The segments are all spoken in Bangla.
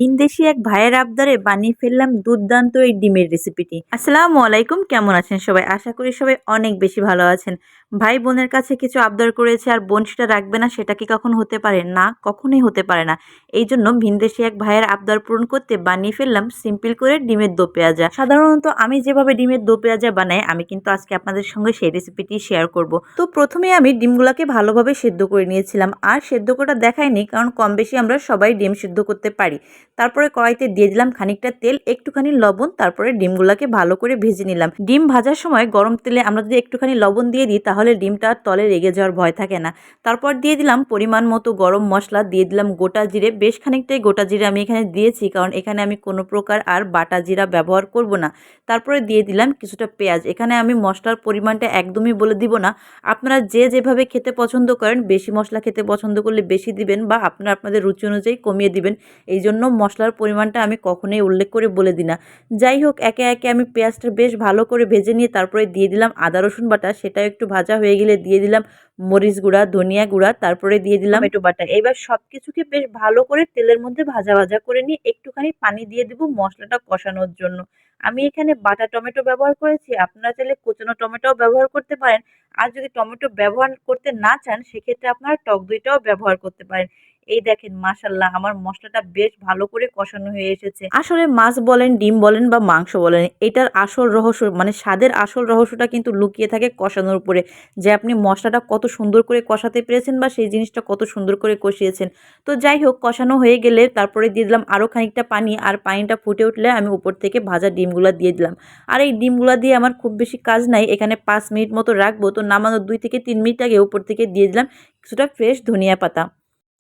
ভিনদেশী এক ভাইয়ের আবদারে বানিয়ে ফেললাম দুর্দান্ত এই ডিমের রেসিপিটি। আসসালামু আলাইকুম, কেমন আছেন সবাই? আশা করি সবাই অনেক বেশি ভালো আছেন। ভাই বোনের কাছে কিছু আবদার করেছে আর বোন সেটা রাখবে না, সেটা কি কখনো হতে পারে? না, কখনোই হতে পারে না। এই জন্য ভিনদেশী এক ভাইয়ের আবদার পূরণ করতে বানিয়ে ফেললাম সিম্পল করে ডিমের দো পেঁয়াজা। সাধারণত আমি যেভাবে ডিমের দো পেঁয়াজা বানাই, আমি কিন্তু আজকে আপনাদের সঙ্গে সেই রেসিপিটি শেয়ার করব। তো প্রথমে আমি ডিমগুলোকে ভালোভাবে সেদ্ধ করে নিয়েছিলাম, আর সেদ্ধ করা দেখায়নি কারণ কম বেশি আমরা সবাই ডিম সেদ্ধ করতে পারি। তারপরে কড়াইতে দিয়ে দিলাম খানিকটা তেল, একটুখানি লবণ, তারপরে ডিমগুলোকে ভালো করে ভেজে নিলাম। ডিম ভাজার সময় গরম তেলে আমরা যদি একটুখানি লবণ দিয়ে দিই তাহলে ডিমটা আর তলে লেগে যাওয়ার ভয় থাকে না। তারপর দিয়ে দিলাম পরিমাণ মতো গরম মশলা, দিয়ে দিলাম গোটা জিরে, বেশ খানিকটাই গোটা জিরে আমি এখানে দিয়েছি কারণ এখানে আমি কোনো প্রকার আর বাটা জিরা ব্যবহার করব না। তারপরে দিয়ে দিলাম কিছুটা পেঁয়াজ। এখানে আমি মশলার পরিমাণটা একদমই বলে দিব না, আপনারা যে যেভাবে খেতে পছন্দ করেন, বেশি মশলা খেতে পছন্দ করলে বেশি দিবেন বা আপনারা আপনাদের রুচি অনুযায়ী কমিয়ে দিবেন। এই জন্য মশলার পরিমাণটা আমি কখনোই উল্লেখ করে বলে দিই না। যাই হোক, একে একে আমি পেঁয়াজটা বেশ ভালো করে ভেজে নিয়ে তারপরে দিয়ে দিলাম আদা রসুন বাটা। সেটাও একটু ভাজা হয়ে গেলে দিয়ে দিলাম মরিচ গুঁড়া, ধনিয়া গুঁড়া, তারপরে দিয়ে দিলাম টমেটো বাটা। এবার সব কিছুকে বেশ ভালো করে তেলের মধ্যে ভাজা ভাজা করে নিয়ে একটুখানি পানি দিয়ে দেবো মশলাটা কষানোর জন্য। আমি এখানে বাটা টমেটো ব্যবহার করেছি, আপনারা চাইলে কুচানো টমেটোও ব্যবহার করতে পারেন। আর যদি টমেটো ব্যবহার করতে না চান, সেক্ষেত্রে আপনারা টক দইটাও ব্যবহার করতে পারেন। এই দেখেন, মাশাল্লাহ, আমার মশলাটা বেশ ভালো করে কষানো হয়ে এসেছে। আসলে মাছ বলেন, ডিম বলেন বা মাংস বলেন, এটার আসল রহস্য মানে স্বাদের আসল রহস্যটা কিন্তু লুকিয়ে থাকে কষানোর উপরে, যে আপনি মশলাটা কত সুন্দর করে কষাতে পেরেছেন বা সেই জিনিসটা কত সুন্দর করে কষিয়েছেন। তো যাই হোক, কষানো হয়ে গেলে তারপরে দিয়ে দিলাম আরও খানিকটা পানি, আর পানিটা ফুটে উঠলে আমি উপর থেকে ভাজা ডিমগুলো দিয়ে দিলাম। আর এই ডিমগুলো দিয়ে আমার খুব বেশি কাজ নাই, এখানে 5 মিনিট মতো রাখবো। তো নামানোর 2 থেকে 3 মিনিট আগে উপর থেকে দিয়ে দিলাম কিছুটা ফ্রেশ ধনিয়া পাতা।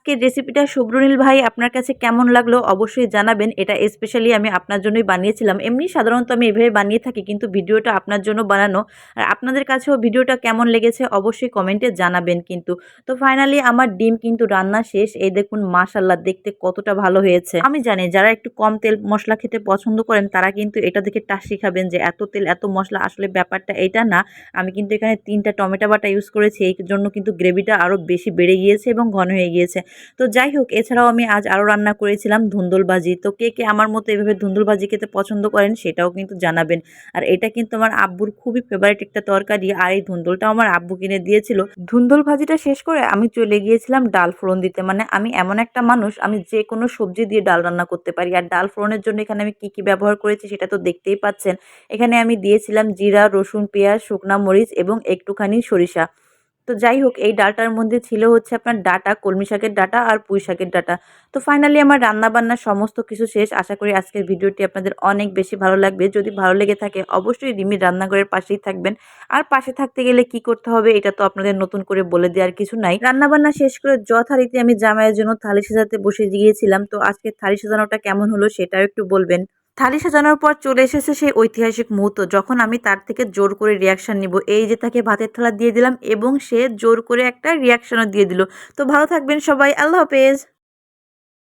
আজকের রেসিপিটা শুভ্রনীল ভাই আপনার কাছে কেমন লাগলো অবশ্যই জানাবেন। এটা স্পেশালি আমি আপনার জন্যই বানিয়েছিলাম। এমনি সাধারণত আমি এভাবে বানিয়ে থাকি, কিন্তু ভিডিওটা আপনার জন্য বানানো। আর আপনাদের কাছেও ভিডিওটা কেমন লেগেছে অবশ্যই কমেন্টে জানাবেন কিন্তু। তো ফাইনালি আমার ডিম কিন্তু রান্না শেষ। এই দেখুন, মাশাআল্লাহ, দেখতে কতটা ভালো হয়েছে। আমি জানি যারা একটু কম তেল মশলা খেতে পছন্দ করেন তারা কিন্তু এটা দেখে টাসি খাবেন যে এত তেল এত মশলা, আসলে ব্যাপারটা এটা না। আমি কিন্তু এখানে 3টা টমেটো বাটা ইউজ করেছি, এই জন্য কিন্তু গ্রেভিটা আরও বেশি বেড়ে গিয়েছে এবং ঘন হয়ে গিয়েছে। তো যাই হোক, এছাড়াও আমি আজ আরও রান্না করেছিলাম ধুন্দুল ভাজি। তো কে কে আমার মতো এভাবে ধুন্দুল ভাজি খেতে পছন্দ করেন সেটাও কিন্তু জানাবেন। আর এটা কিন্তু আমার আব্বুর খুবই ফেভারিট একটা তরকারি, আর এই ধুন্দুলটাও আমার আব্বু কিনে দিয়েছিল। ধুন্দুল ভাজিটা শেষ করে আমি চলে গিয়েছিলাম ডাল ফোড়ন দিতে। মানে আমি এমন একটা মানুষ, আমি যে কোনো সবজি দিয়ে ডাল রান্না করতে পারি। আর ডাল ফোড়নের জন্য এখানে আমি কি কি ব্যবহার করেছি সেটা তো দেখতেই পাচ্ছেন। এখানে আমি দিয়েছিলাম জিরা, রসুন, পেঁয়াজ, শুকনা মরিচ এবং একটুখানি সরিষা। তো যাই হোক, এই ডালটার মধ্যে ছিল হচ্ছে আপনার ডাটা, কলমি শাকের ডাটা আর পুঁই শাকের ডাটা। তো ফাইনালি আমার রান্নাবান্নার সমস্ত কিছু শেষ। আশা করি আজকের ভিডিওটি আপনাদের অনেক বেশি ভালো লাগবে। যদি ভালো লেগে থাকে অবশ্যই রিমির রান্নাঘরের পাশেই থাকবেন। আর পাশে থাকতে গেলে কি করতে হবে এটা তো আপনাদের নতুন করে বলে দেওয়ার কিছু নাই। রান্নাবান্না শেষ করে যথারীতি আমি জামাইয়ের জন্য থালি সাজাতে বসে গিয়েছিলাম। তো আজকে থালি সাজানোটা কেমন হলো সেটাও একটু বলবেন। থালি সাজানোর পর চলে এসেছে সেই ঐতিহাসিক মুহূর্ত, যখন আমি তার থেকে জোর করে রিয়াকশন নিব। এই যে তাকে ভাতের থালা দিয়ে দিলাম এবং সে জোর করে একটা রিয়াকশনও দিয়ে দিল। তো ভালো থাকবেন সবাই, আল্লাহ হাফেজ।